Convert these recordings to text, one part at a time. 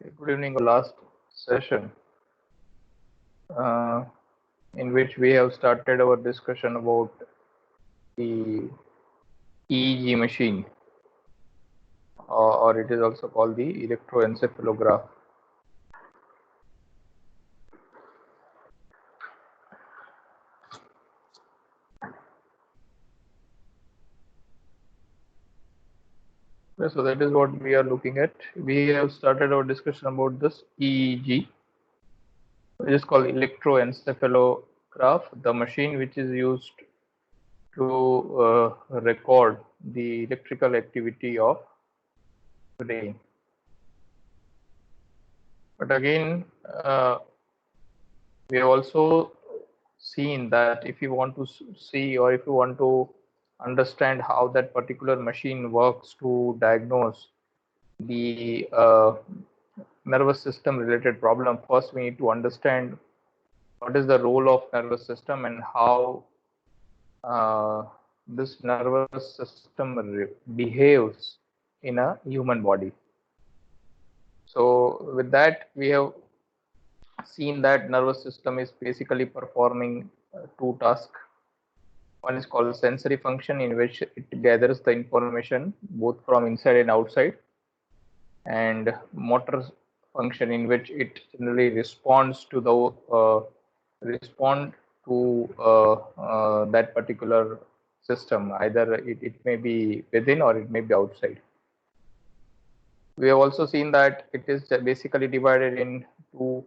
Good evening. Last session, uh, in which we have started our discussion about the EEG machine, or it is also called the electroencephalograph. So that is what we are looking at. We have started our discussion about this EEG, which is called electroencephalograph, the machine which is used to record the electrical activity of brain. But again, we have also seen that if you want to see, or if you want to understand how that particular machine works to diagnose the nervous system related problem, first we need to understand what is the role of nervous system and how this nervous system behaves in a human body. So with that, we have seen that nervous system is basically performing two tasks. One is called sensory function, in which it gathers the information both from inside and outside, and motor function, in which it generally responds to the that particular system. Either it may be within or it may be outside. We have also seen that it is basically divided in two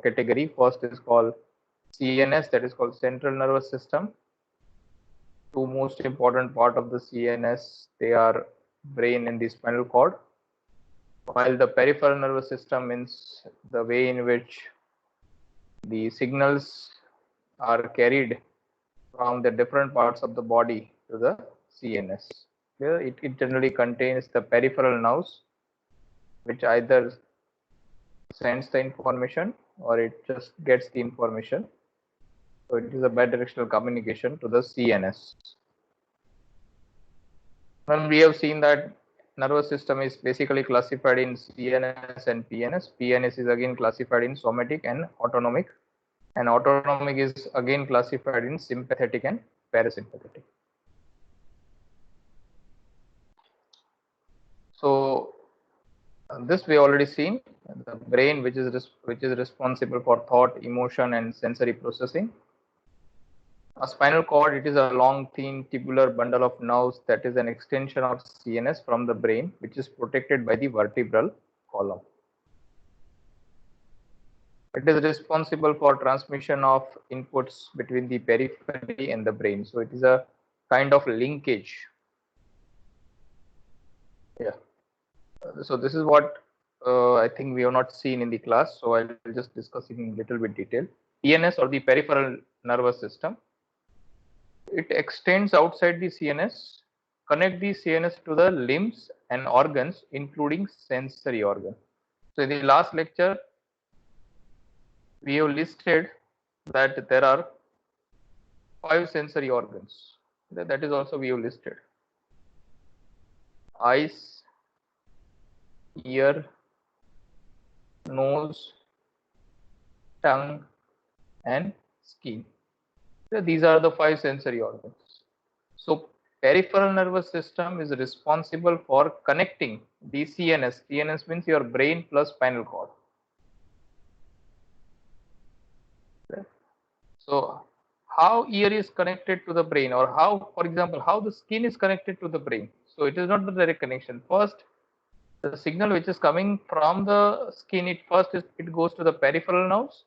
category. First is called CNS, that is called central nervous system. Two most important part of the CNS, they are brain and the spinal cord, while the peripheral nervous system means the way in which the signals are carried from the different parts of the body to the CNS. Here it generally contains the peripheral nerves, which either sends the information or it just gets the information. So it is a bidirectional communication to the CNS. And we have seen that nervous system is basically classified in CNS and PNS. PNS is again classified in somatic and autonomic, and autonomic is again classified in sympathetic and parasympathetic. So this we already seen. The brain, which is responsible for thought, emotion, and sensory processing. A spinal cord, it is a long, thin, tubular bundle of nerves that is an extension of CNS from the brain, which is protected by the vertebral column. It is responsible for transmission of inputs between the periphery and the brain. So it is a kind of linkage. Yeah. So this is what I think we have not seen in the class. So I will just discuss it in a little bit detail. PNS, or the peripheral nervous system, it extends outside the CNS, connect the CNS to the limbs and organs, including sensory organ. So in the last lecture, we have listed that there are 5 sensory organs. That is also we have listed: eyes, ear, nose, tongue, and skin. These are the 5 sensory organs. So peripheral nervous system is responsible for connecting the CNS. CNS means your brain plus spinal cord. So how ear is connected to the brain, or how, for example, how the skin is connected to the brain. So it is not the direct connection. First, the signal which is coming from the skin, it goes to the peripheral nerves.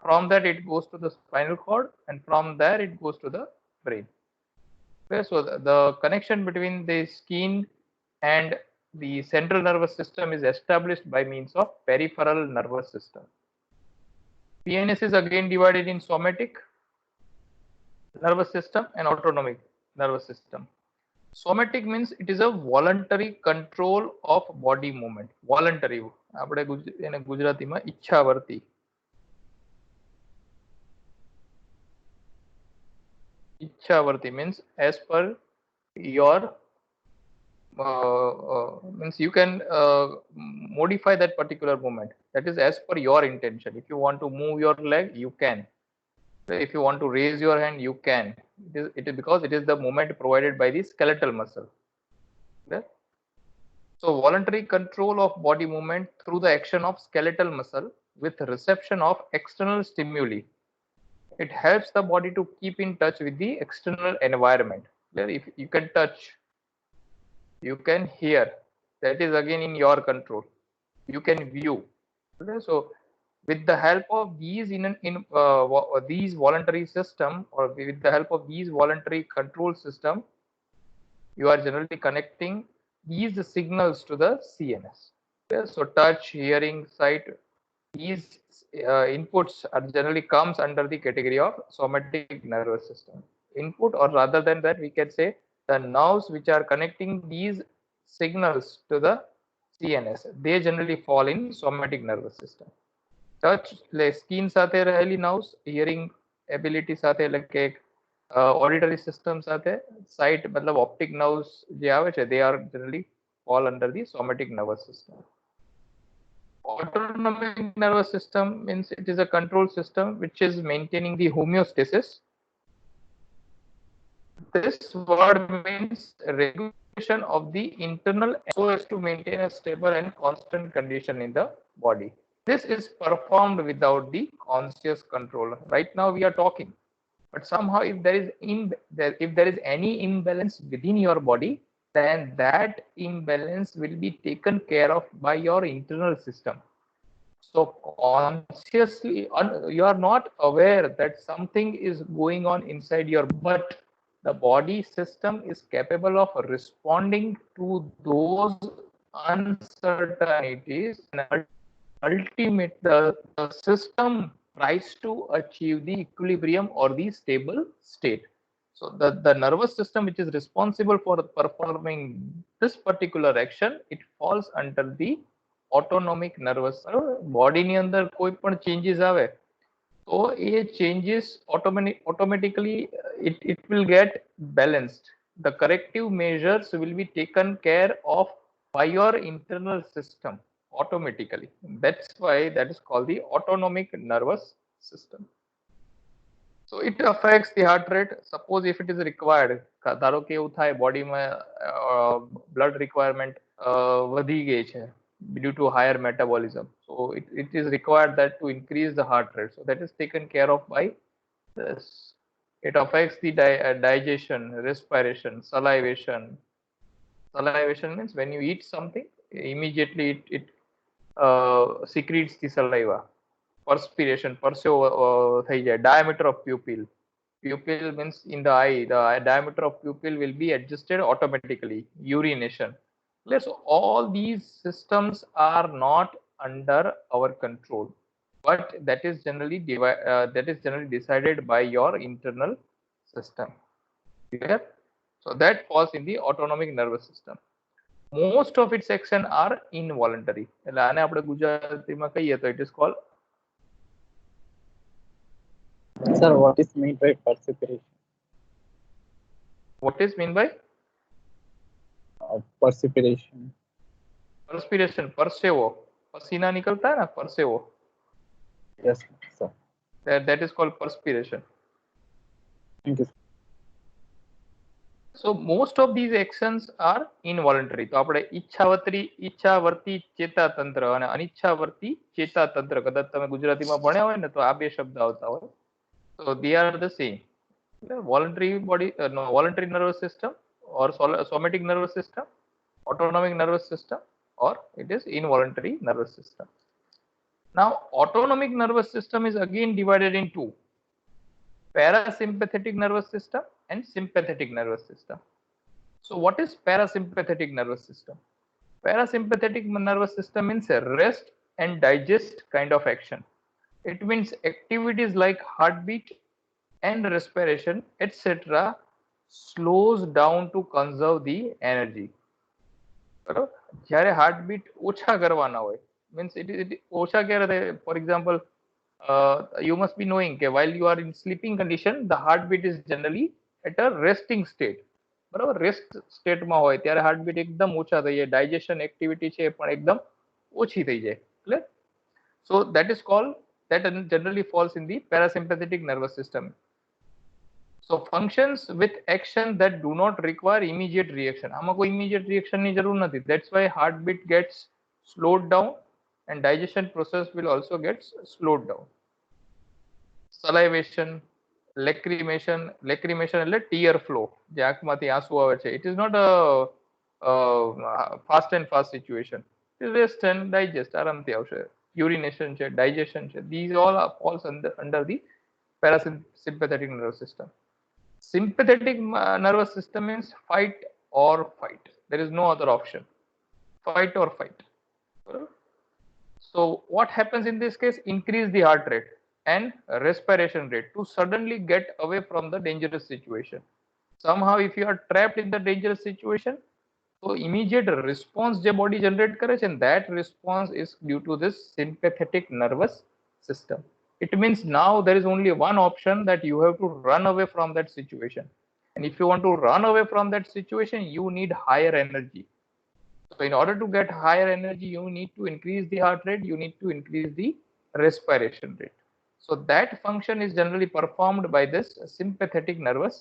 From that it goes to the spinal cord, and from there it goes to the brain. Okay, so the connection between the skin and the central nervous system is established by means of peripheral nervous system. PNS is again divided in somatic nervous system and autonomic nervous system. Somatic means it is a voluntary control of body movement. Voluntary, આપણે એને ગુજરાતીમાં ઈચ્છાવર્તી. Icchavarti means as per your means you can modify that particular movement. That is as per your intention. If you want to move your leg, you can. If you want to raise your hand, you can. It is because it is the movement provided by the skeletal muscle. Okay? So voluntary control of body movement through the action of skeletal muscle with reception of external stimuli. It helps the body to keep in touch with the external environment. If you can touch, you can hear, that is again in your control. You can view. Okay? So with the help of these these voluntary system, or with the help of these voluntary control system, you are generally connecting these signals to the CNS. Okay? So touch, hearing, sight, these inputs are generally comes under the category of somatic nervous system input, or rather than that we can say the nerves which are connecting these signals to the CNS, they generally fall in somatic nervous system. Touch એટલે skin સાથે રહેલી nerves, hearing ability સાથે એટલે કે auditory system સાથે, site મતલબ optic nerves જે આવે છે they are generally fall under the somatic nervous system. Autonomic nervous system means it is a control system which is maintaining the homeostasis. This word means regulation of the internal so as to maintain a stable and constant condition in the body. This is performed without the conscious control. Right now we are talking, but somehow if there is any imbalance within your body, then that imbalance will be taken care of by your internal system. So consciously you are not aware that something is going on inside your butt. The body system is capable of responding to those uncertainties, and ultimate the system tries to achieve the equilibrium or the stable state. So the nervous system which is responsible for performing this particular action, it falls under the autonomic nervous. Body ની અંદર કોઈ પણ changes આવે તો એ changes automatically it will get balanced. The corrective measures will be taken care of by your internal system automatically. That's why that is called the autonomic nervous system. So it affects the heart rate. Suppose if it is required, ધારો કે એવું થાય બોડીમાં blood requirement વધી ગઈ છે due to higher metabolism, so it is required that to increase the heart rate, so that is taken care of by this. It affects the digestion, respiration, salivation. Salivation means when you eat something, immediately it secretes the saliva. Perspiration, પરસેવો થઈ જાય. Diameter of pupil. Pupil means in the eye, the diameter of pupil will be adjusted automatically. Urination. So all these systems are not under our control, but that is generally decided by your internal system. Clear? So that falls in the autonomic nervous system. Most of its action are involuntary. એટલે આને આપણે ગુજરાતીમાં કહીએ તો it is called. Sir, what is meant by perspiration? What is mean by Perspiration? perspiration? પરસેવો, પસીના નિકલતા है ना, પરસેવો. Yes, sir. That is called perspiration. Thank you. So most of these actions are involuntary. તો આપણે ઈચ્છાવર્તી ચેતાતંત્ર અને અનિચ્છાવર્તી ચેતાતંત્ર, કદાચ તમે ગુજરાતીમાં ભણ્યા હોય ને તો આ બે શબ્દ આવતા હોય. So they are the same. Voluntary nervous system, or somatic nervous system, autonomic nervous system, or it is involuntary nervous system. Now autonomic nervous system is again divided in two: parasympathetic nervous system and sympathetic nervous system. So what is parasympathetic nervous system? Parasympathetic nervous system means a rest and digest kind of action. It means activities like heartbeat and respiration etc. slows down to conserve the energy. બરાબર? જ્યારે heartbeat ઓછા કરવાના હોય, means it ઓછા ક્યારે, for example, you must be knowing that while you are in sleeping condition, the heartbeat is generally at a resting state. બરાબર, rest સ્ટેટમાં હોય ત્યારે હાર્ટબીટ એકદમ ઓછા થઈ જાય, ડાયજેશન એક્ટિવિટી છે પણ એકદમ ઓછી થઈ જાય. Clear? So that is called, that generally falls in the parasympathetic nervous system. So functions with action that do not require immediate reaction. આમાં કોઈ immediate reaction ની જરૂર નથી. That's why heartbeat gets slowed down and digestion process will also get slowed down. Salivation, lacrimation એટલે tear flow, જે આંખમાંથી આંસુ આવે છે. It is not a fast and fast situation. It is rest and digest, આરામથી આવશે. Urination છે, digestion છે, these all falls under the parasympathetic nervous system. Sympathetic nervous system means fight or fight. There is no other option. Fight or fight. So what happens in this case? Increase the heart rate and respiration rate to suddenly get away from the dangerous situation. Somehow if you are trapped in the dangerous situation, so immediate response the body generate કરે છે, and that response is due to this sympathetic nervous system. It means now there is only one option, that you have to run away from that situation. And if you want to run away from that situation, you need higher energy. So in order to get higher energy, you need to increase the heart rate, you need to increase the respiration rate. So that function is generally performed by this sympathetic nervous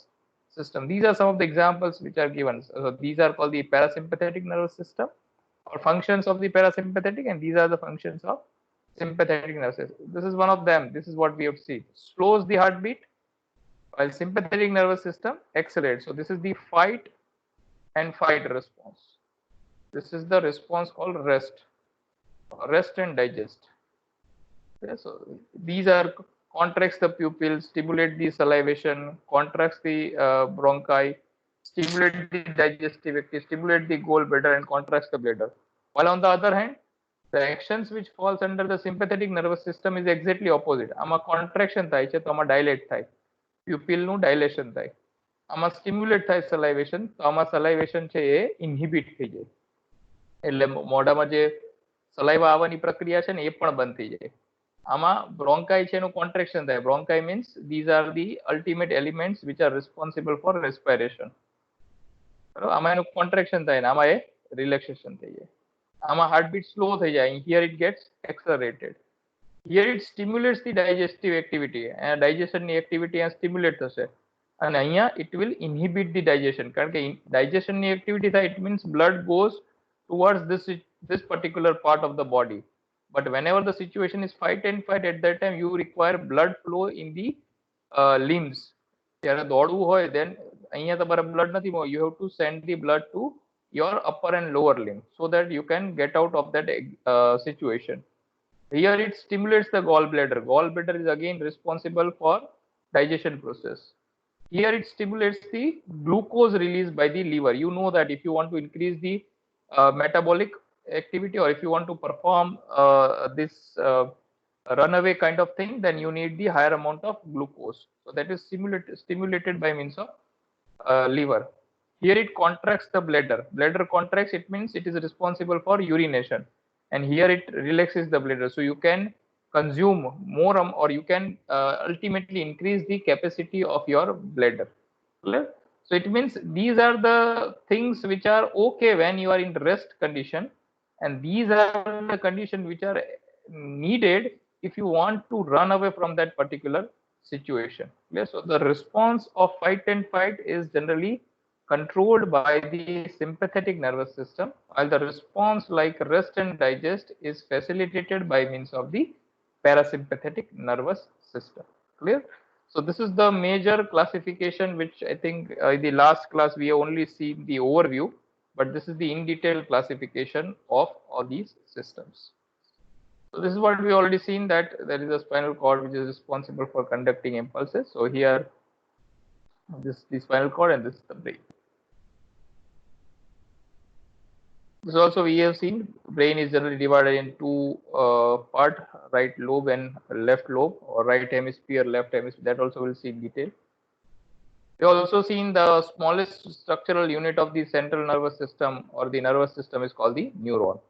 system. These are some of the examples which are given. So these are called the parasympathetic nervous system, or functions of the parasympathetic, and these are the functions of sympathetic nervous system. This is one of them. This is what we have seen. Slows the heartbeat, while sympathetic nervous system accelerates. So this is the fight and fight response. This is the response called rest and digest. Okay, so these are contracts the pupil, stimulate the salivation, contracts the bronchi, stimulate the digestive activity, stimulate the gallbladder, and contracts the bladder. While on the other hand, the actions which falls under the sympathetic nervous system is exactly opposite. આમાં contraction થાય છે તો આમાં dilate થાય, pupil નું dilation થાય. આમાં stimulate થાય salivation, તો આમાં salivation છે એ inhibit થઈ જાય. એટલે મોઢામાં જે સલાઈવા આવવાની પ્રક્રિયા છે ને એ પણ બંધ થઈ જાય. આમાં બ્રોન્કાઈ છે એનું કોન્ટ્રેક્શન થાય. Bronchi means these are the ultimate elements which are responsible for respiration. બરાબર, આમાં એનું કોન્ટ્રેક્શન થાય ને આમાં એ રિલેક્સેશન થઈ જાય. આમાં હાર્ટબીટ સ્લો થઈ જાય. Here it gets accelerated. Here it stimulates the digestive activity. ડાયજેશનની એક્ટિવિટી અહીંયા સ્ટિમ્યુલેટ થશે, અને અહીંયા it will inhibit the digestion. કારણ કે ડાયજેશનની એક્ટિવિટી થાય, it means blood goes towards this particular part of the body. But whenever the situation is fight and fight, at that time you require blood flow in the limbs. જ્યારે દોડવું હોય, then અહીંયા તમારે blood નથી, you have to send the blood to your upper and lower limb so that you can get out of that situation. Here it stimulates the gallbladder. Gallbladder is again responsible for digestion process. Here it stimulates the glucose released by the liver. You know that if you want to increase the metabolic activity, or if you want to perform this runaway kind of thing, then you need the higher amount of glucose. So that is stimulated by means of liver. Here it contracts the bladder. Bladder contracts, it means it is responsible for urination, and here it relaxes the bladder. So you can consume more, or you can ultimately increase the capacity of your bladder. Clear? So it means these are the things which are okay when you are in rest condition, and these are the conditions which are needed if you want to run away from that particular situation. Okay? So the response of fight and fight is generally controlled by the sympathetic nervous system, while the response like rest and digest is facilitated by means of the parasympathetic nervous system. Clear? So this is the major classification, which I think in the last class we have only seen the overview, but this is the in detail classification of all these systems. So this is what we already seen, that there is a spinal cord which is responsible for conducting impulses. So here this is the spinal cord, and this is the brain. This also we have seen brain is generally divided in two part, right lobe and left lobe, or right hemisphere, left hemisphere. That also we'll see in detail. We also seen the smallest structural unit of the central nervous system, or the nervous system, is called the neuron.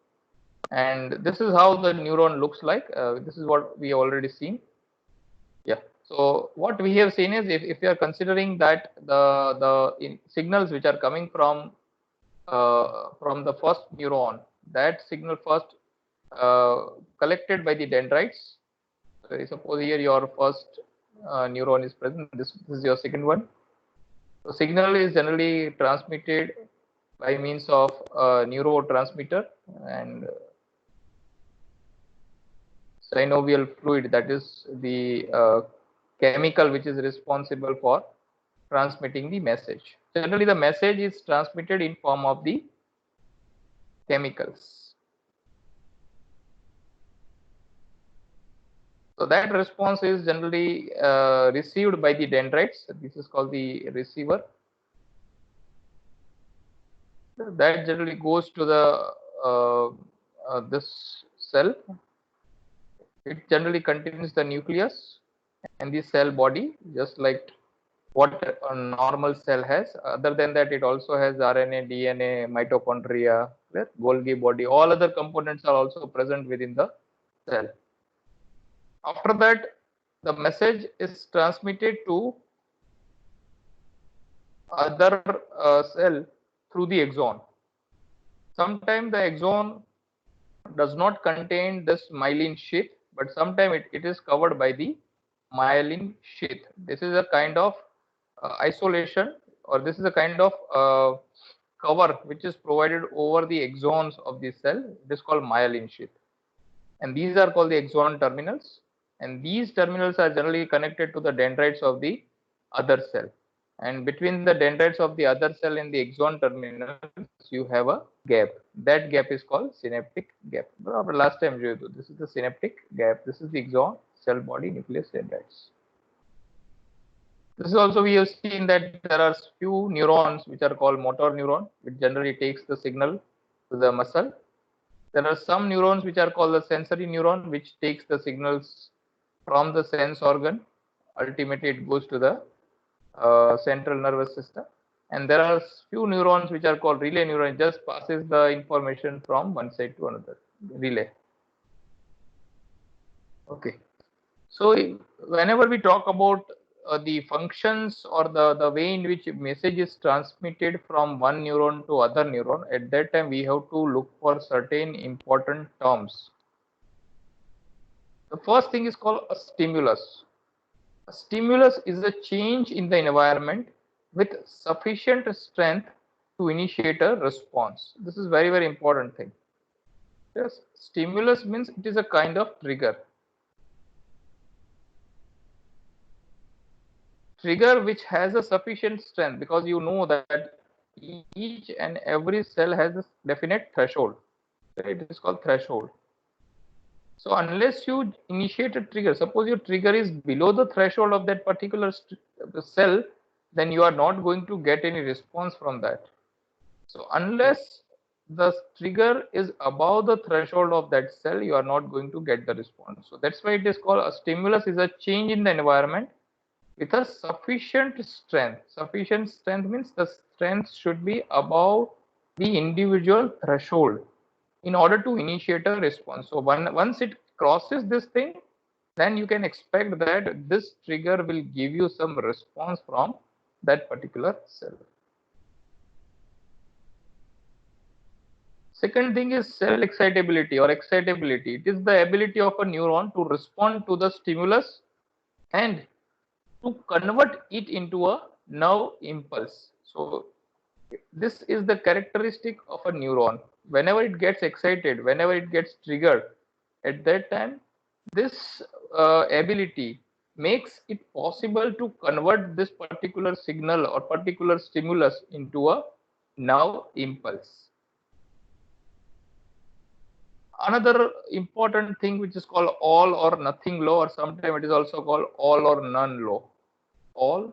And this is how the neuron looks like. This is what we have already seen. Yeah. So So what we have seen is if we are considering that the signals which are coming from the first neuron, that signal first collected by the dendrites. So suppose here your first neuron is present. This is your second one. So signal is generally transmitted by means of a neurotransmitter and synovial fluid, that is the chemical which is responsible for transmitting the message. Generally, the message is transmitted in form of the chemicals. So that response is generally received by the dendrites. This is called the receiver. That generally goes to the this cell. It generally contains the nucleus and the cell body, just like what a normal cell has. Other than that, it also has RNA, DNA, mitochondria, Golgi body. All other components are also present within the cell. After that, the message is transmitted to other cell through the axon. Sometimes the axon does not contain this myelin sheath, but sometimes it is covered by the myelin sheath. This is a kind of isolation, or this is a kind of cover which is provided over the axons of the cell. It is called myelin sheath, and these are called the axon terminals, and these terminals are generally connected to the dendrites of the other cell, and between the dendrites of the other cell and the axon terminals you have a gap. That gap is called synaptic gap. Last time this is the synaptic gap, this is the axon, cell body, nucleus, dendrites. This is also, we have seen that there are few neurons which are called motor neuron, which generally takes the signal to the muscle. There are some neurons which are called the sensory neuron, which takes the signals from the sense organ. Ultimately, it goes to the central nervous system. And there are few neurons which are called relay neuron, just passes the information from one side to another. Relay. Okay. So whenever we talk about the functions or the way in which message is transmitted from one neuron to other neuron, at that time we have to look for certain important terms. The first thing is called a stimulus. A stimulus is a change in the environment with sufficient strength to initiate a response. This is very, very important thing. Yes, stimulus means it is a kind of trigger. Trigger which has a sufficient strength, because you know that each and every cell has a definite threshold. It is called threshold. So unless you initiate a trigger, suppose your trigger is below the threshold of that particular cell, then you are not going to get any response from that. So unless the trigger is above the threshold of that cell, you are not going to get the response. So that's why it is called a stimulus is a change in the environment with a sufficient strength. Sufficient strength means the strength should be above the individual threshold in order to initiate a response. So once it crosses this thing, then you can expect that this trigger will give you some response from that particular cell. Second thing is cell excitability or excitability. It is the ability of a neuron to respond to the stimulus and to convert it into a nerve impulse. So this is the characteristic of a neuron. Whenever it gets excited, whenever it gets triggered, at that time this ability makes it possible to convert this particular signal or particular stimulus into a nerve impulse. Another important thing which is called all or nothing law, or sometimes it is also called all or none law. All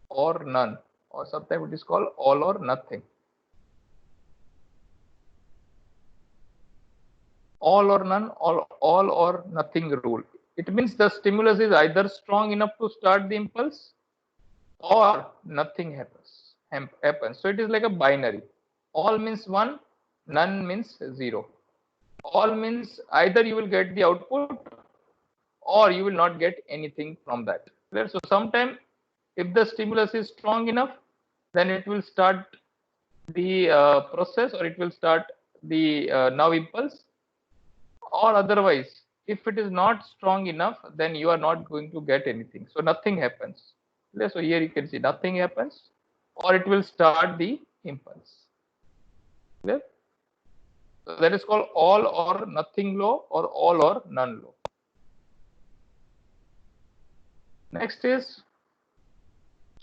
or none, or sometimes it is called all or nothing. All or none, all or nothing rule. It means the stimulus is either strong enough to start the impulse or nothing happens. So it is like a binary. All means 1, none means 0. All means either you will get the output or you will not get anything from that. Clear? So sometimes if the stimulus is strong enough, then it will start the process, or it will start the nerve impulse, or otherwise if it is not strong enough, then you are not going to get anything, so nothing happens. Clear? So here you can see nothing happens, or it will start the impulse. Clear? So that is called all or nothing law, or all or none law. Next is,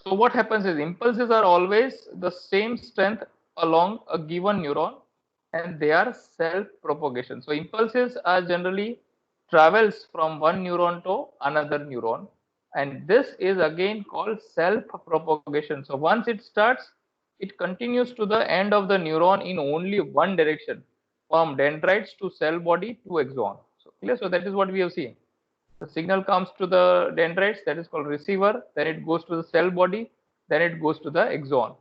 so what happens is impulses are always the same strength along a given neuron, and they are self-propagation. So impulses are generally travels from one neuron to another neuron, and this is again called self-propagation. So once it starts, it continues to the end of the neuron in only one direction, from dendrites to cell body to axon. So clear? So that is what we have seen. The signal comes to the dendrites, that is called receiver, then it goes to the cell body, then it goes to the axon.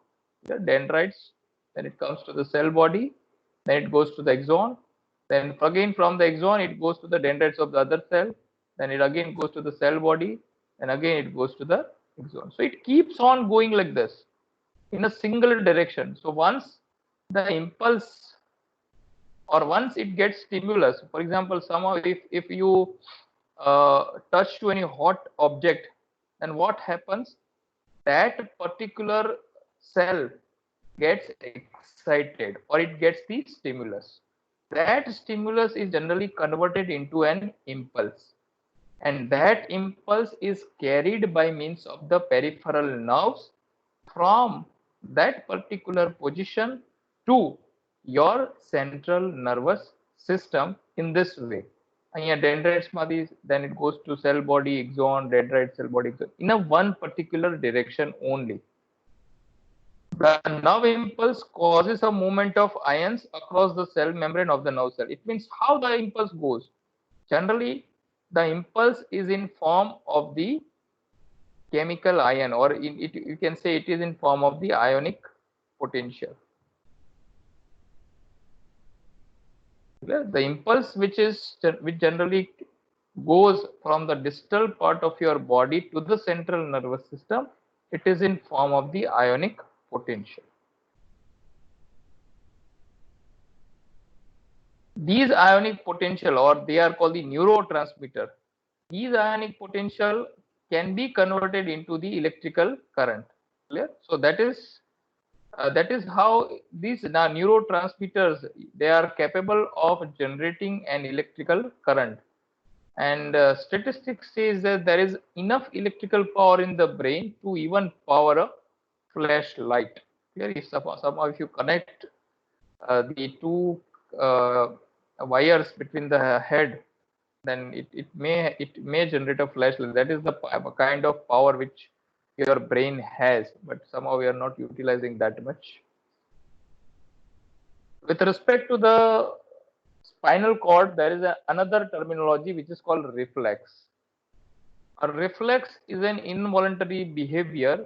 The dendrites, then it comes to the cell body, then it goes to the axon, then again from the axon it goes to the dendrites of the other cell, then it again goes to the cell body, and again it goes to the axon. So it keeps on going like this in a single direction. So once the impulse, or once it gets stimulus, for example, somehow if you touch to any hot object, then what happens, that particular cell gets excited, or it gets the stimulus. That stimulus is generally converted into an impulse, and that impulse is carried by means of the peripheral nerves from that particular position to your central nervous system in this way. અહીંયા dendrites માંથી then it goes to cell body, axon, dendrite, cell body, axon, in a one particular direction only. The nerve impulse causes a movement of ions across the cell membrane of the nerve cell. It means how the impulse goes. Generally, the impulse is in form of the chemical ion, or you can say it is in form of the ionic potential. The impulse which generally goes from the distal part of your body to the central nervous system, it is in form of the ionic potential. These ionic potential, or they are called the neurotransmitter, these ionic potential can be converted into the electrical current. Clear? So that is how these neurotransmitters, they are capable of generating an electrical current. And statistics says that there is enough electrical power in the brain to even power a flashlight. Clear? If somehow if you connect the two wires between the head, then it may generate a flashlight. That is the kind of power which your brain has, but somehow we are not utilizing that much. With respect to the spinal cord, there is another terminology which is called reflex. A reflex is an involuntary behavior,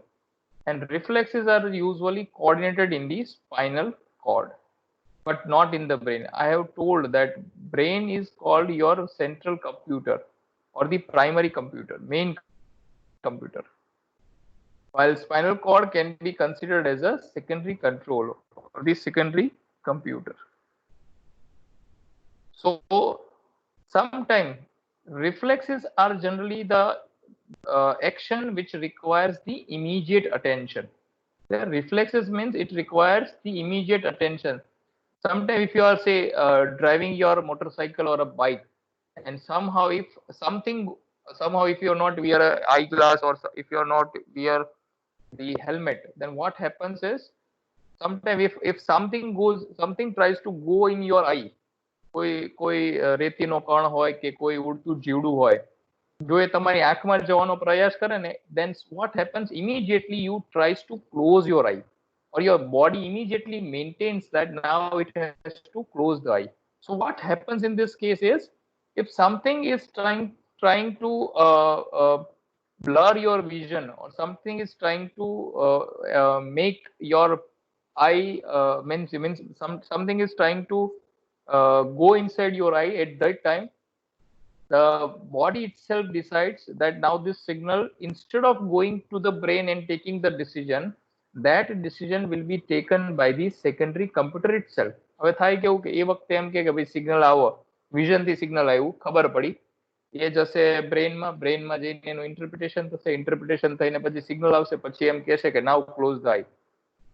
and reflexes are usually coordinated in the spinal cord, but not in the brain. I have told that brain is called your central computer, or the primary computer, main computer, while spinal cord can be considered as a secondary control, or the secondary computer. So sometimes reflexes are generally the action which requires the immediate attention. The reflexes means it requires the immediate attention. Sometimes if you are say driving your motorcycle or a bike, and somehow if you are not wear a eyeglass, or if you are not wear the helmet, then what happens is, sometimes if something tries to go in your eye, કોઈ રેતીનો કણ હોય કે કોઈ ઉડતું જીવડું હોય, જો એ તમારી આંખમાં જવાનો પ્રયાસ કરે ને, then what happens, immediately you tries to close your eye, or your body immediately maintains that now it has to close the eye. So what happens in this case is, if something is trying to blur your vision, or something is trying to make your eye means something is trying to go inside your eye, at that time the body itself decides that now this signal, instead of going to the brain and taking the decision, that decision will be taken by the secondary computer itself. હવે થાય કેવું કે એ વખતે એમ કે ભાઈ signal આવો, vision થી signal આવ્યું, ખબર પડી, એ જશે બ્રેનમાં જઈને એનું ઇન્ટરપ્રિટેશન થશે, ઇન્ટરપ્રિટેશન થઈને પછી સિગ્નલ આવશે, પછી એમ કહેશે કે now close the eye.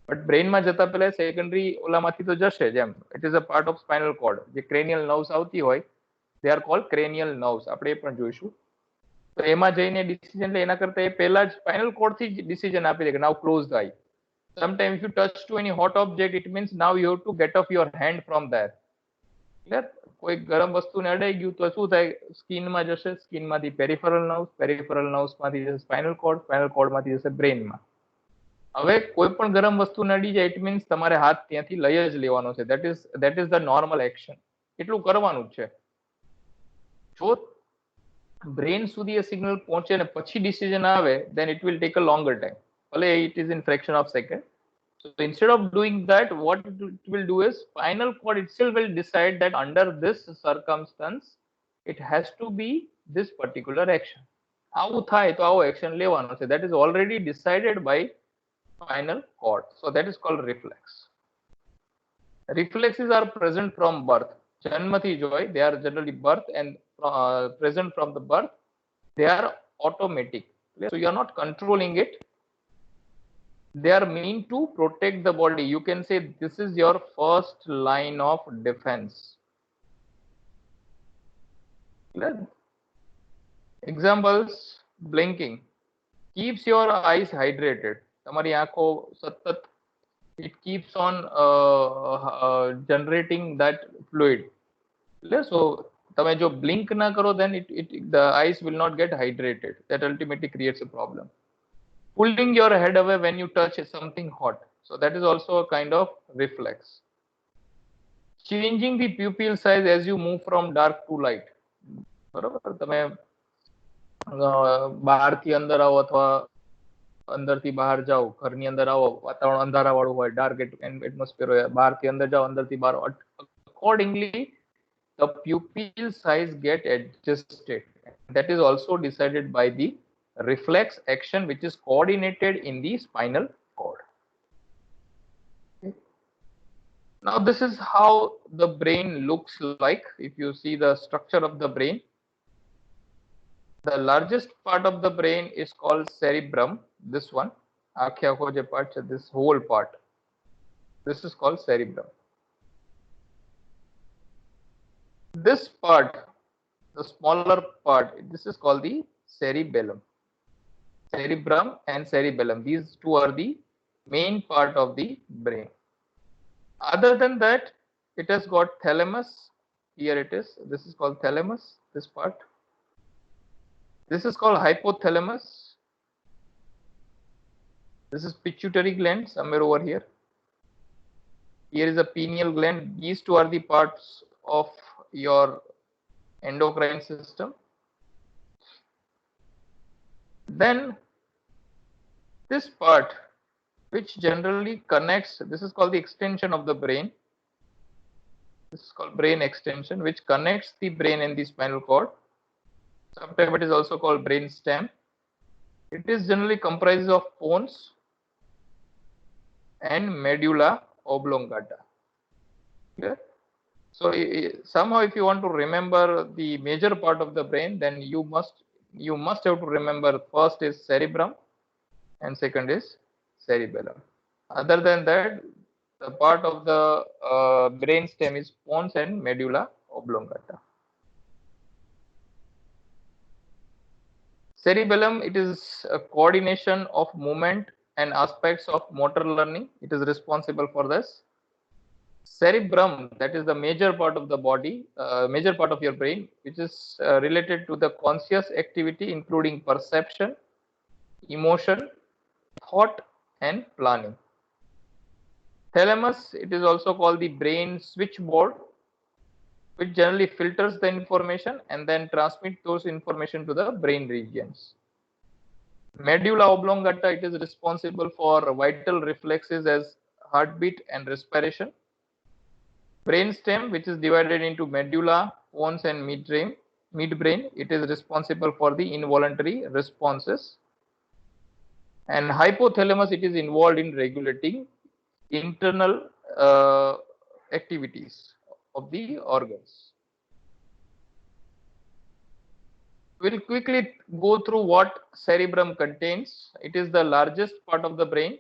But બ્રેનમાં જતા પહેલા સેકન્ડરી ઓલામાંથી તો જશે જ એમ. It is a part of spinal cord. જે ક્રેનિયલ નર્વ્સ આવતી હોય, they are called cranial nerves. આપણે એ પણ જોઈશું. તો એમાં જઈને ડિસિઝન લે, એના કરતા એ પહેલા જ સ્પાઇનલ કોર્ડ થી જ ડિસિઝન આપી દે કે now close the eye. Sometimes if you touch to any hot object, it means now you have to get off your hand from there. એટલે કોઈ ગરમ વસ્તુને અડાઈ ગયું તો શું થાય, સ્કિનમાં જશે, સ્કિનમાંથી પેરિફેરલ નર્વ્સમાંથી જશે સ્પાઇનલ કોર્ડમાંથી જશે બ્રેનમાં. હવે કોઈ પણ ગરમ વસ્તુને અડી જાય, ઇટ મીન્સ તમારે હાથ ત્યાંથી લઈ જ લેવાનો છે. That is the normal action. એટલું કરવાનું જ છે. જો બ્રેન સુધી એ સિગ્નલ પહોંચે ને પછી ડિસિઝન આવે, then it will take a longer time. ભલે it is in fraction of second. So instead of doing that, what it will do is spinal cord itself will decide that under this circumstance it has to be this particular action. આવું થાય તો આવો action લેવાનો છે. That is already decided by spinal cord. So that is called reflex. Reflexes are present from birth. જન્મથી જ હોય, they are generally birth and present from the birth. They are automatic. So you are not controlling it. They are meant to protect the body. You can say this is your first line of defense. Examples: blinking keeps your eyes hydrated. તમારી આંખો સતત, it keeps on generating that fluid. So તમે જો blink ના કરો, then the eyes will not get hydrated. That ultimately creates a problem. Pulling your head away when you touch something hot. So that is also a kind of reflex. Changing the pupil size as you move from dark to light. બરોબર, તમે બહારથી અંદર આવો અથવા અંદરથી બહાર જાઓ, ઘરની અંદર આવો, વાતાવરણ અંધારાવાળું હોય, ડાર્ક એટમોસ્ફિયર હોય, બહારથી અંદર જાઓ, અંદરથી બહાર, accordingly the pupil size get adjusted. That is also decided by the reflex action which is coordinated in the spinal cord. Now this is how the brain looks like. If you see the structure of the brain, the largest part of the brain is called cerebrum. This one, this whole part, this is called cerebrum. This part, the smaller part, this is called the cerebellum. Cerebrum and cerebellum, these two are the main part of the brain. Other than that, it has got thalamus. Here it is. This is called thalamus, this part. This is called hypothalamus. This is pituitary gland, somewhere over here. Here is a pineal gland. These two are the parts of your endocrine system. Then this part, which generally connects, this is called the extension of the brain. This is called brain extension, which connects the brain and the spinal cord. Sometimes it is also called brain stem. It is generally comprises of pons and medulla oblongata. Clear? So somehow, if you want to remember the major part of the brain, then you must have to remember first is cerebrum and second is cerebellum. Other than that, the part of the brain stem is pons and medulla oblongata. Cerebellum, it is a coordination of movement and aspects of motor learning. It is responsible for this. Cerebrum, that is the major part of the body, major part of your brain, which is related to the conscious activity, including perception, emotion, thought, and planning. Thalamus, it is also called the brain switchboard, which generally filters the information and then transmits those information to the brain regions. Medulla oblongata, it is responsible for vital reflexes as heartbeat and respiration. Brainstem, which is divided into medulla, pons, and midbrain, midbrain. It is responsible for the involuntary responses. And hypothalamus, it is involved in regulating internal activities of the organs. We'll quickly go through what cerebrum contains. It is the largest part of the brain,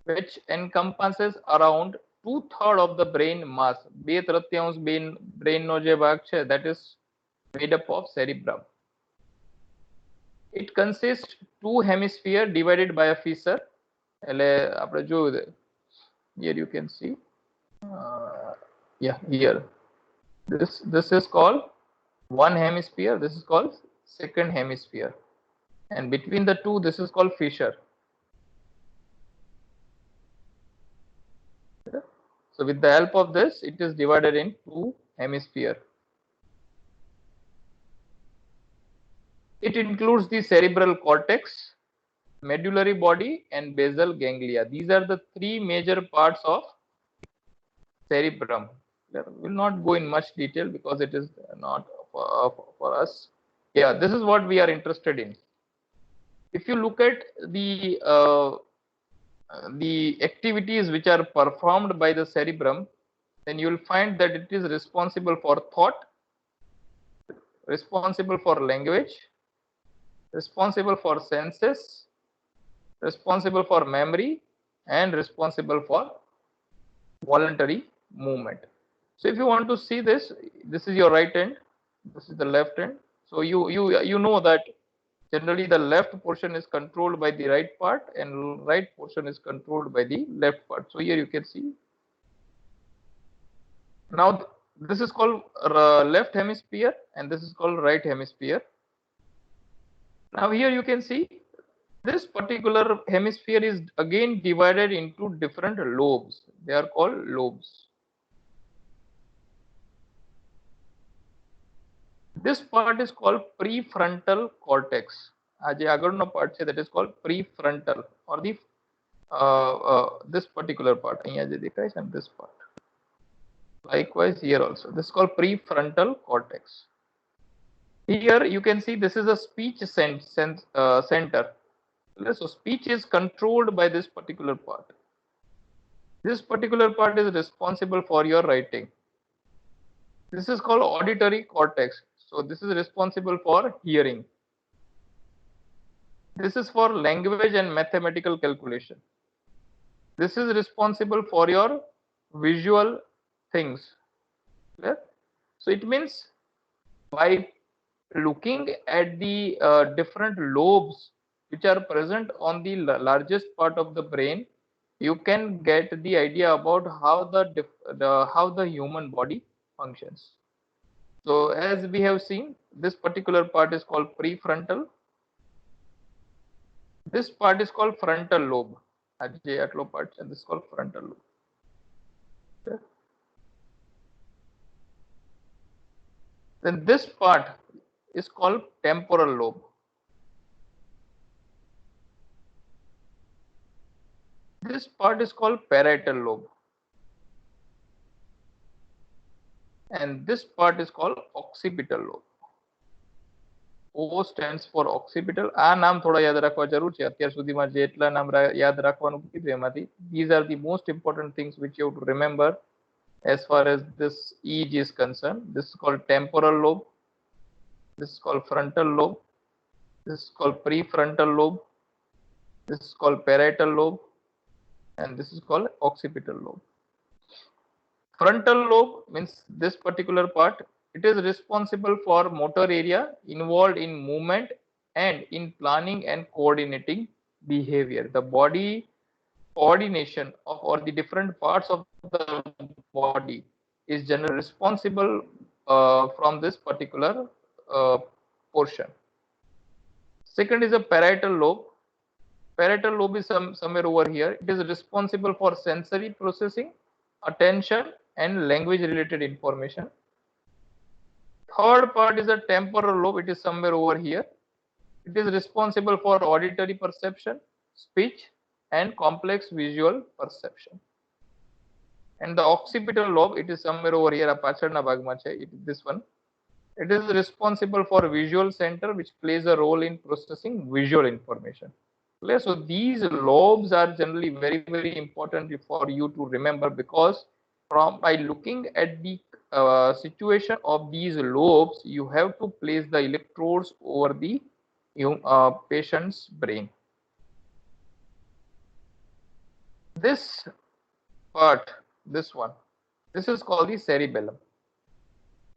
which encompasses around 2/3 of the brain mass. 2/3 brain નો જે ભાગ છે, that is made up of cerebrum. It consists two hemisphere divided by a fissure. એટલે આપણે જોયું, here you can see, here this is called one hemisphere, this is called second hemisphere, and between the two this is called fissure. So with the help of this, it is divided in two hemisphere. It includes the cerebral cortex, medullary body, and basal ganglia. These are the three major parts of cerebrum. We will not go in much detail because it is not for us. Yeah, this is what we are interested in. If you look at the activities which are performed by the cerebrum, then you will find that it is responsible for thought, responsible for language, responsible for senses, responsible for memory, and responsible for voluntary movement. So if you want to see this, this is your right hand, this is the left hand. So you know that generally the left portion is controlled by the right part and right portion is controlled by the left part. So here you can see. Now this is called left hemisphere and this is called right hemisphere. Now here you can see this particular hemisphere is again divided into different lobes. They are called lobes. This part is called prefrontal cortex. That is called prefrontal, or the this particular part. And this part. Likewise here also. This is called prefrontal cortex. Here you can see this is a speech center. So speech is controlled by this particular part. This particular part is responsible for your writing. This is called auditory cortex. So this is responsible for hearing. This is for language and mathematical calculation. This is responsible for your visual things. Yeah? So it means by looking at the different lobes which are present on the largest part of the brain, you can get the idea about how the human body functions. So as we have seen, this particular part is called prefrontal. This part is called frontal lobe. And this is called frontal lobe. Okay. Then this part is called temporal lobe. This part is called parietal lobe. And this part is called occipital lobe. O stands for occipital. આ નામ થોડા યાદ રાખવા જરૂર છે. અત્યાર સુધીમાં જે એટલા નામ યાદ રાખવાનું કીધું એમાંથી these are the most important things which you have to remember as far as this EEG is concerned. This is called temporal lobe. This is called frontal lobe. This is called prefrontal lobe. This is called parietal lobe. And this is called occipital lobe. Frontal lobe means this particular part. It is responsible for motor area involved in movement and in planning and coordinating behavior. The body coordination of or the different parts of the body is generally responsible from this particular portion. Second is a parietal lobe. Parietal lobe is somewhere over here. It is responsible for sensory processing, attention, and language related information. Third part is a temporal lobe. It is somewhere over here. It is responsible for auditory perception, speech, and complex visual perception. And the occipital lobe, it is somewhere over here. It is this one. It is responsible for visual center, which plays a role in processing visual information. Clear? So these lobes are generally very, very important for you to remember, because from by looking at the situation of these lobes, you have to place the electrodes over the patient's brain. This part, this one, this is called the cerebellum.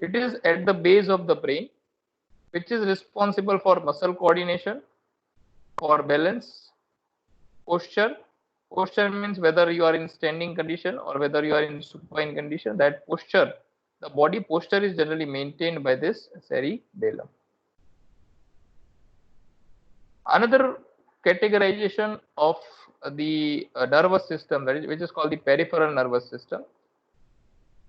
It is at the base of the brain, which is responsible for muscle coordination, for balance, posture. Posture means whether you are in standing condition or whether you are in supine condition. That posture, the body posture, is generally maintained by this cerebellum. Another categorization of the nervous system, that is, which is called the peripheral nervous system.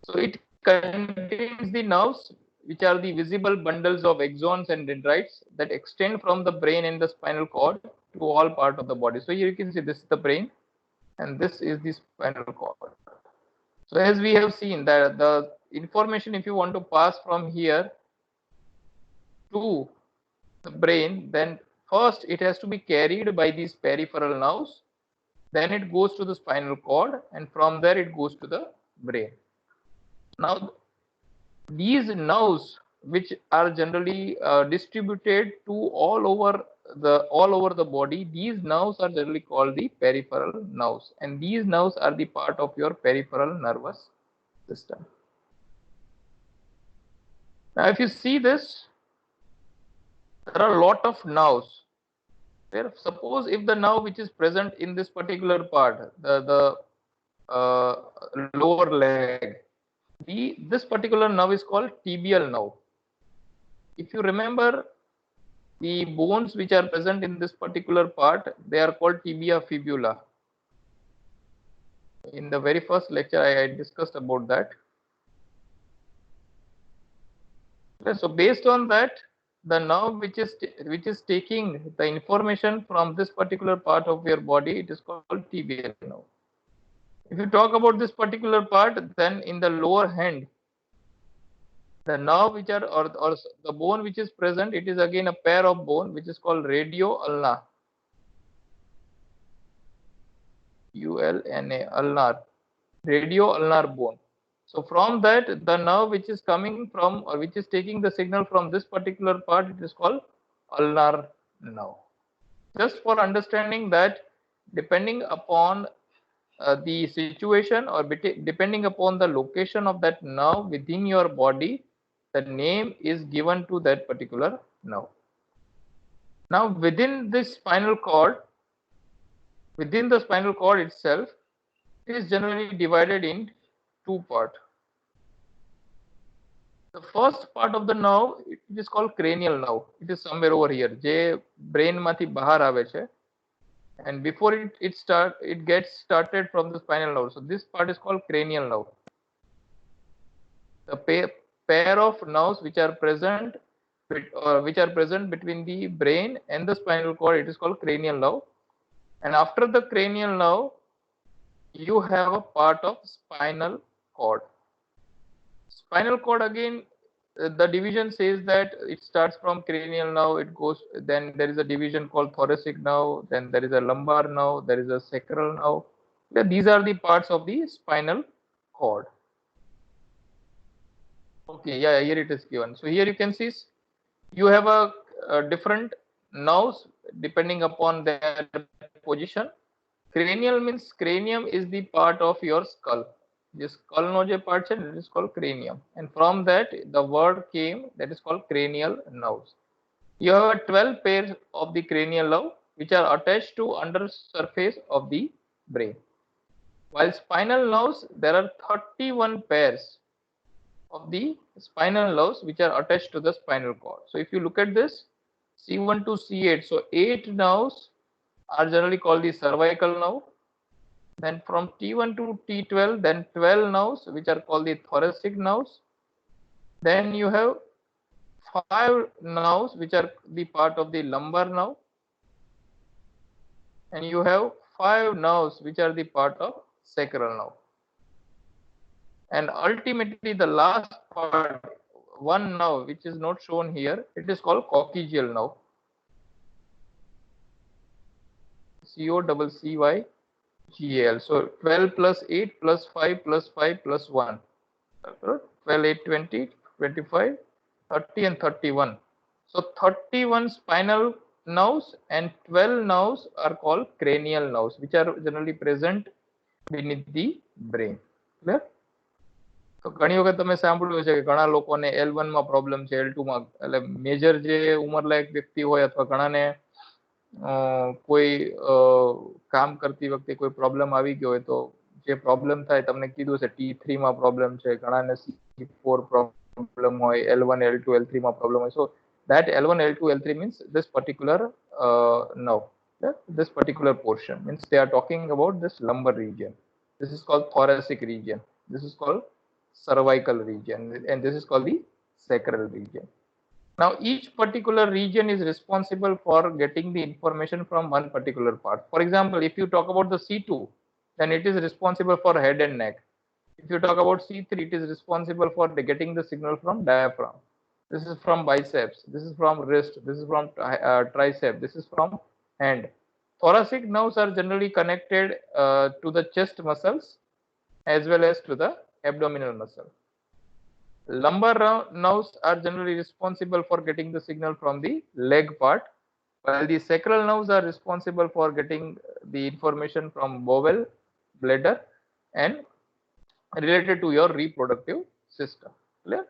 So it contains the nerves, which are the visible bundles of axons and dendrites that extend from the brain and the spinal cord to all part of the body. So here you can see this is the brain and this is the spinal cord. So as we have seen that the information, if you want to pass from here to the brain, then first it has to be carried by these peripheral nerves, then it goes to the spinal cord, and from there it goes to the brain. Now these nerves, which are generally distributed to all over the body, these nerves are generally called the peripheral nerves, and these nerves are the part of your peripheral nervous system. Now if you see this, there are a lot of nerves. Suppose if the nerve which is present in this particular part, the lower leg, this particular nerve is called tibial nerve. If you remember, the bones which are present in this particular part, they are called tibia fibula. In the very first lecture, I discussed about that. So based on that, the nerve which is taking the information from this particular part of your body, it is called tibial nerve. If you talk about this particular part, then in the lower hand, the nerve which are or the bone which is present, it is again a pair of bone which is called radioulnar. ULNA, ulnar, radioulnar bone. So from that, the nerve which is coming from or which is taking the signal from this particular part, it is called ulnar nerve. Just for understanding that, depending upon the situation or depending upon the location of that nerve within your body, the name is given to that particular nerve. Now within this spinal cord, within the spinal cord itself, it is generally divided in two parts. The first part of the nerve, it is called cranial nerve. It is somewhere over here. Je brain mathi bahar aave chhe, and before it gets started from the spinal nerve. So this part is called cranial nerve. The pair of nerves which are present between the brain and the spinal cord, it is called cranial nerve. And after the cranial nerve, you have a part of spinal cord. Spinal cord, again, the division says that it starts from cranial nerve, it goes, then there is a division called thoracic nerve, then there is a lumbar nerve, there is a sacral nerve. These are the parts of the spinal cord. Okay, yeah, here it is given. So here you can see you have a different nerves depending upon their position. Cranial means cranium is the part of your skull. This skull no je part it is called cranium, and from that the word came, that is called cranial nerves. You have 12 pairs of the cranial nerve which are attached to under surface of the brain. While spinal nerves, there are 31 pairs of the spinal nerves which are attached to the spinal cord. So if you look at this, C1 to C8, so 8 nerves are generally called the cervical nerve. Then from T1 to T12, then 12 nerves which are called the thoracic nerves. Then you have 5 nerves which are the part of the lumbar nerve. And you have 5 nerves which are the part of sacral nerve. And ultimately the last part, one nerve which is not shown here. It is called coccygeal nerve. COCCYGAL. So 12 plus 8 plus 5 plus 5 plus 1. 12, 8, 20, 25, 30 and 31. So 31 spinal nerves and 12 nerves are called cranial nerves, which are generally present beneath the brain. Clear? તો ઘણી વખત તમે સાંભળ્યું છે કે ઘણા લોકોને L1 માં પ્રોબ્લેમ છે, L2 માં, એટલે મેજર જે ઉંમરલાયક વ્યક્તિ હોય અથવા ઘણાને કોઈ કામ કરતી વખતે કોઈ પ્રોબ્લેમ આવી ગયો હોય તો જે પ્રોબ્લેમ થાય તમને કીધું છે T3 માં પ્રોબ્લેમ છે, ઘણાને C4 પ્રોબ્લેમ હોય, L1 L2 L3 માં પ્રોબ્લેમ હોય. So that L1 L2 L3 means this particular nerve, this particular portion means they are talking about this lumbar region. This is called thoracic region, this is called cervical region, and this is called the sacral region. Now each particular region is responsible for getting the information from one particular part. For example, if you talk about the C2, then it is responsible for head and neck. If you talk about C3, it is responsible for getting the signal from diaphragm. This is from biceps, this is from wrist, this is from tricep, this is from hand. Thoracic nerves are generally connected to the chest muscles as well as to the abdominal muscle. Lumbar nerves are generally responsible for getting the signal from the leg part, while the sacral nerves are responsible for getting the information from bowel, bladder, and related to your reproductive system. Clear?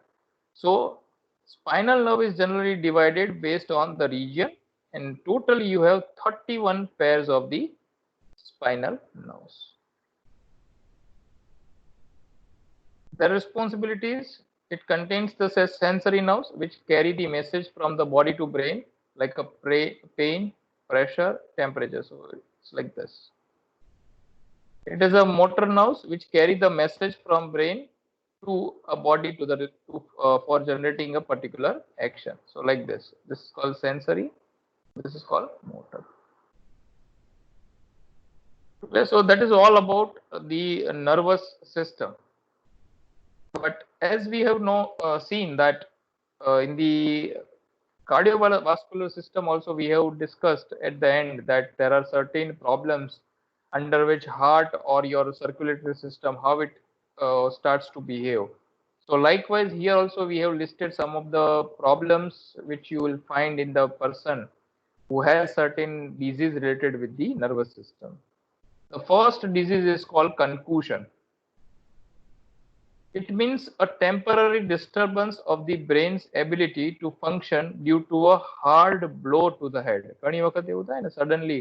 So spinal nerve is generally divided based on the region, and totally you have 31 pairs of the spinal nerves. Their responsibilities: it contains the sensory nerves which carry the message from the body to brain, like a pain, pressure, temperature. So it's like this. It is a motor nerves which carry the message from brain to a body to the for generating a particular action. So like this. This is called sensory. This is called motor. Okay, so that is all about the nervous system. But as we have seen that in the cardiovascular system also we have discussed at the end that there are certain problems under which heart or your circulatory system, how it starts to behave. So likewise here also we have listed some of the problems which you will find in the person who has certain disease related with the nervous system. The first disease is called concussion. It means a temporary disturbance of the brain's ability to function due to a hard blow to the head. ઘણી વખત એવું થાય ને, suddenly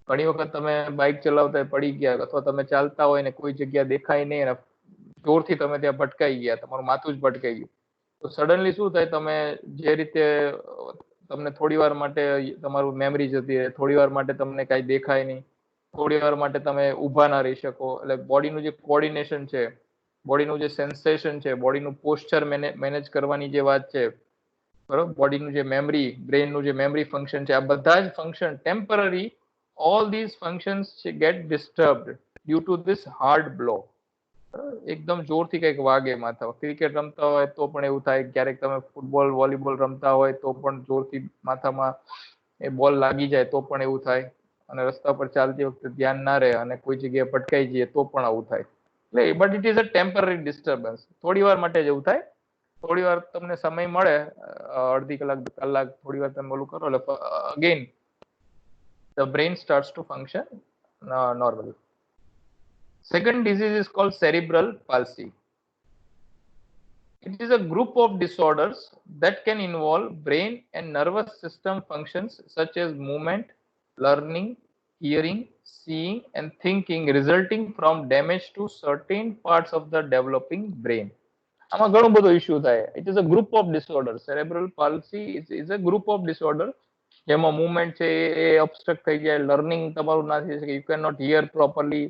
ઘણી વખત તમે bike ચલાવતા પડી ગયા અથવા તમે ચાલતા હોય ને કોઈ જગ્યા દેખાય નહીં અને જોરથી તમે ત્યાં ભટકાઈ ગયા, તમારું માથું જ ભટકાઈ ગયું, તો સડનલી શું થાય, તમે જે રીતે તમને થોડી વાર માટે તમારું મેમરી જતી રહે, થોડી વાર માટે તમને કાંઈ દેખાય નહીં, થોડી વાર માટે તમે ઊભા ના રહી શકો, એટલે બોડીનું જે કોર્ડિનેશન છે, બોડીનું જે સેન્સેશન છે, બોડીનું પોસ્ચર મેનેજ કરવાની જે વાત છે, બરોબર, બોડીનું જે મેમરી, બ્રેનનું જે મેમરી ફંક્શન છે, આ બધા જ function temporary, all these functions get disturbed due to this hard blow. એકદમ જોરથી કંઈક વાગે માથા. ક્રિકેટ રમતા હોય તો પણ એવું થાય, ક્યારેક તમે ફૂટબોલ વોલીબોલ રમતા હોય તો પણ જોરથી માથામાં એ બોલ લાગી જાય તો પણ એવું થાય, અને રસ્તા પર ચાલતી વખતે ધ્યાન ના રહે અને કોઈ જગ્યાએ પટકાઈ જઈએ તો પણ આવું થાય. એટલે but it is a temporary disturbance, થોડી વાર માટે જ એવું થાય. થોડી વાર તમને સમય મળે, અડધી કલાક કલાક થોડી વાર તમે ઓલું કરો એટલે again the brain starts to function normally. Second disease is called cerebral palsy. It is a group of disorders that can involve brain and nervous system functions such as movement, learning, hearing, seeing, and thinking, resulting from damage to certain parts of the developing brain. આમાં ઘણો બધો issue થાય. It is a group of disorders. Cerebral palsy is a group of disorders જેમાં movement છે એ obstruct થઈ જાય, learning તમારું ના થઈ શકે, you can not hear properly,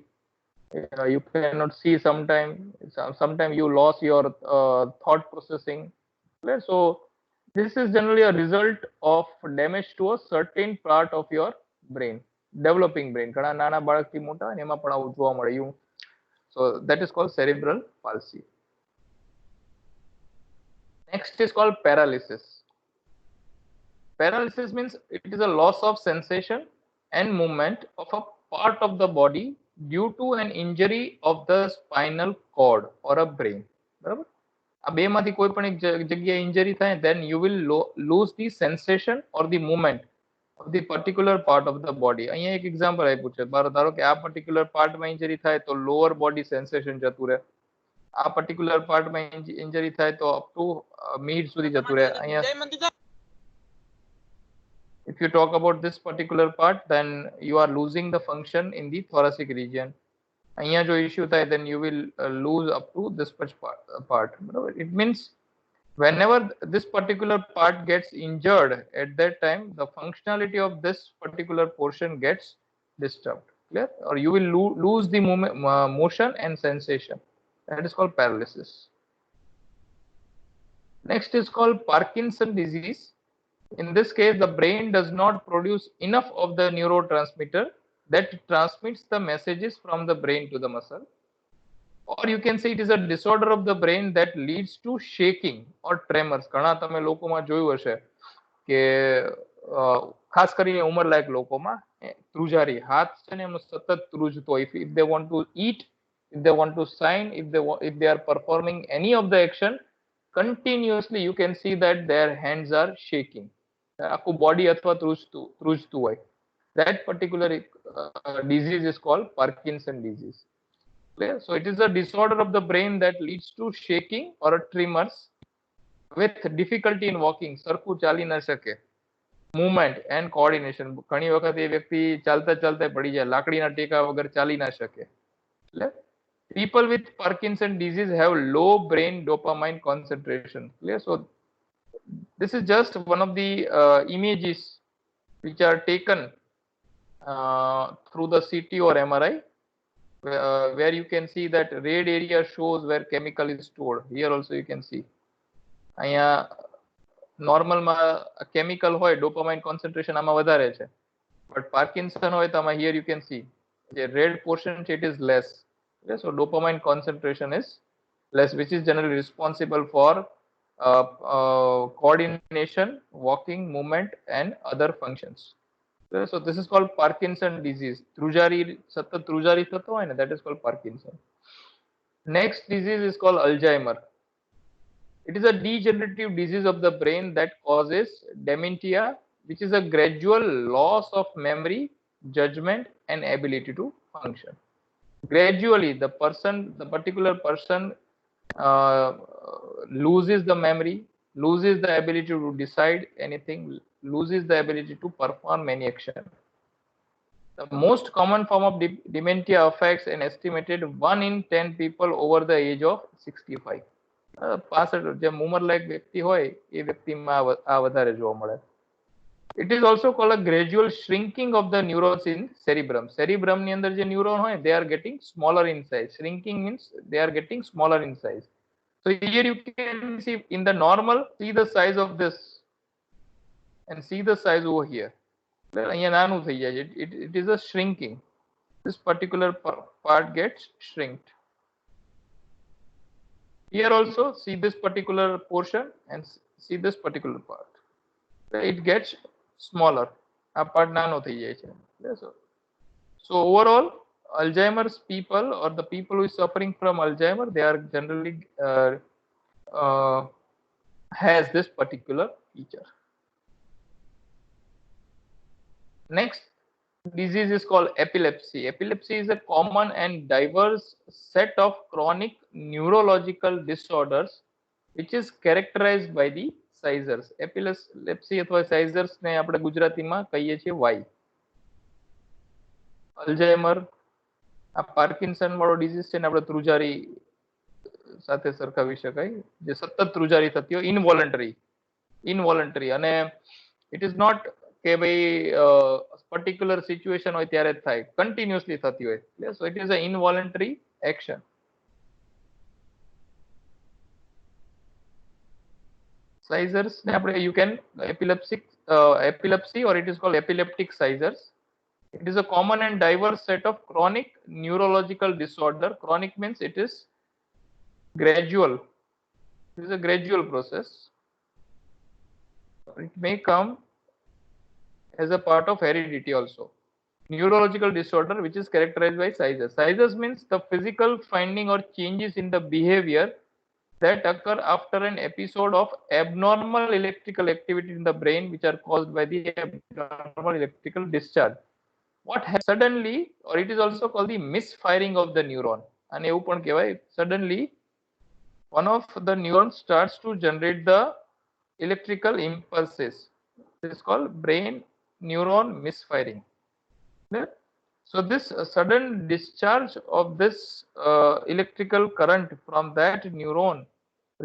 you cannot see sometime you lost your thought processing. So this is generally a result of damage to a certain part of your brain, developing brain. ઘણા નાના બાળકથી મોટા ને એમાં પણ આવું જોવા મળે. So that is called cerebral palsy. Next is called paralysis. Paralysis means it is a loss of sensation and movement of a part of the body due to an injury of the spinal cord or a brain. બરાબર, આ બેમાંથી કોઈ પણ એક જગ્યાએ injury થાય, then you will lose the sensation or the movement of the particular part of the body. અહીંયા એક એક્ઝામ્પલ આપ્યું છે, ધારો કે આ પર્ટિક્યુલર પાર્ટમાં ઇન્જરી થાય તો લોઅર બોડી સેન્સેશન જતું રહે, આ પર્ટિક્યુલર પાર્ટમાં ઇન્જરી થાય તો અપ ટુ મિડ સુધી જતું રહે. અહીંયા if you talk about this particular part, then you are losing the function in the thoracic region. અહીંયા જો issue થાય, then you will lose up to this much part. It means whenever this particular part gets injured, at that time the functionality of this particular portion gets disturbed. Clear? Or you will lose the motion and sensation. That is called paralysis. Next is called Parkinson disease. In this case, the brain does not produce enough of the neurotransmitter that transmits the messages from the brain to the muscle. Or you can say it is a disorder of the brain that leads to shaking or tremors. ઘણા તમે લોકોમાં જોયું હશે કે ખાસ કરીને ઉંમરલાયક લોકોમાં ધ્રુજારી, હાથ છે ને એમનો સતત ધ્રુજતો હોય. If they want to eat, if they want to sign, if they are performing any of the action, continuously you can see that their hands are shaking. આખું બોડી અથવા ધ્રુજતું હોય. That particular disease is called Parkinson disease. Clear? So it is a disorder of the brain that leads to shaking or tremors with difficulty in walking. સરખું ચાલી ના શકે. Movement and coordination. ઘણી વખત એ વ્યક્તિ ચાલતા ચાલતા પડી જાય, લાકડીના ટેકા વગર ચાલી ના શકે. Clear? People with Parkinson disease have low brain dopamine concentration. Clear? So this is just one of the images which are taken through the CT or MRI, where you can see that red area shows where chemical is stored. Here also you can see. અહીંયા નોર્મલમાં chemical હોય, dopamine concentration આમાં વધારે છે, but Parkinson હોય તો આમાં here you can see the red portion it is less. Okay, so dopamine concentration is less, which is generally responsible for coordination, walking, movement and other functions. Okay, so this is called Parkinson disease. ધ્રુજારી, સતત ધ્રુજારી થતો હોય ને, that is called Parkinson. Next disease is called Alzheimer. It is a degenerative disease of the brain that causes dementia, which is a gradual loss of memory, judgment and ability to function. Gradually the particular person loses the memory, loses the ability to decide anything, loses the ability to perform any action. The most common form of dementia affects an estimated 1 in 10 people over the age of 65. 65 જે ઉંમરલાયક વ્યક્તિ હોય એ વ્યક્તિમાં આ વધારે જોવા મળે. It is also called a gradual shrinking of the neurons in cerebrum. Cerebrum ની અંદર જે ન્યુરોન હોય, they are getting smaller in size. Shrinking means they are getting smaller in size. So here you can see in the normal, see the size of this and see the size over here. અહીંયા નાનું થઈ જાય. It is a shrinking. This particular part gets shrinked. Here also see this particular portion and see this particular part. It gets smaller. આ part નાનો થઈ જાય છે. So overall, Alzheimer's people or the people who is suffering from Alzheimer, they are generally has this particular feature. Next disease is called epilepsy. Epilepsy is a common and diverse set of chronic neurological disorders which is characterized by the seizures. Epilepsy અથવા seizures ને આપણે ગુજરાતીમાં કહીએ છીએ વાઈ. Alzheimer, આ Parkinson વાળો disease છે ને આપણે ધ્રુજારી સાથે સરખાવી શકાય, જે સતત ધ્રુજારી થતી હોય, ઇનવોલન્ટરી. અને ઇટ ઇઝ નોટ કે ભાઈ પર્ટિક્યુલર સિચ્યુએશન હોય ત્યારે જ થાય, કન્ટિન્યુઅસલી થતી હોય. So it is a involuntary action. Seizures ને આપણે you can epilepsy or it is called epileptic seizures. It is a common and diverse set of chronic neurological disorder. Chronic means it is gradual It is a gradual process. It may come as a part of heredity also. Neurological disorder which is characterized by seizures. Seizures means the physical finding or changes in the behavior that occur after an episode of abnormal electrical activity in the brain which are caused by the abnormal electrical discharge. What happens suddenly, or it is also called the misfiring of the neuron. And એવું પણ કહેવાય, suddenly one of the neurons starts to generate the electrical impulses. It is called brain neuron misfiring. So this sudden discharge of this electrical current from that neuron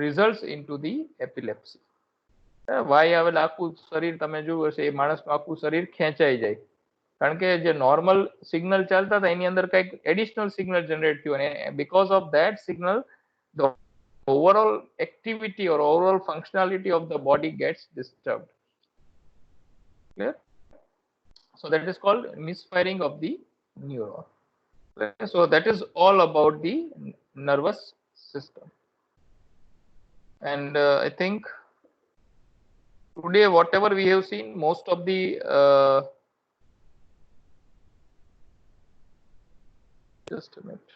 results into the epilepsy. Why આવેલ આખું શરીર તમે જોયું હશે, એ માણસનું આખું શરીર ખેંચાઈ જાય, કારણ કે જે નોર્મલ સિગ્નલ ચાલતા હતા એની અંદર કઈક એડિશનલ સિગ્નલ જનરેટ થયું, અને because of that signal the overall activity or overall functionality of the body gets disturbed. Clear? So that is called misfiring of the neuron. So that is all about the nervous system. And I think today whatever we have seen, most of the just a minute.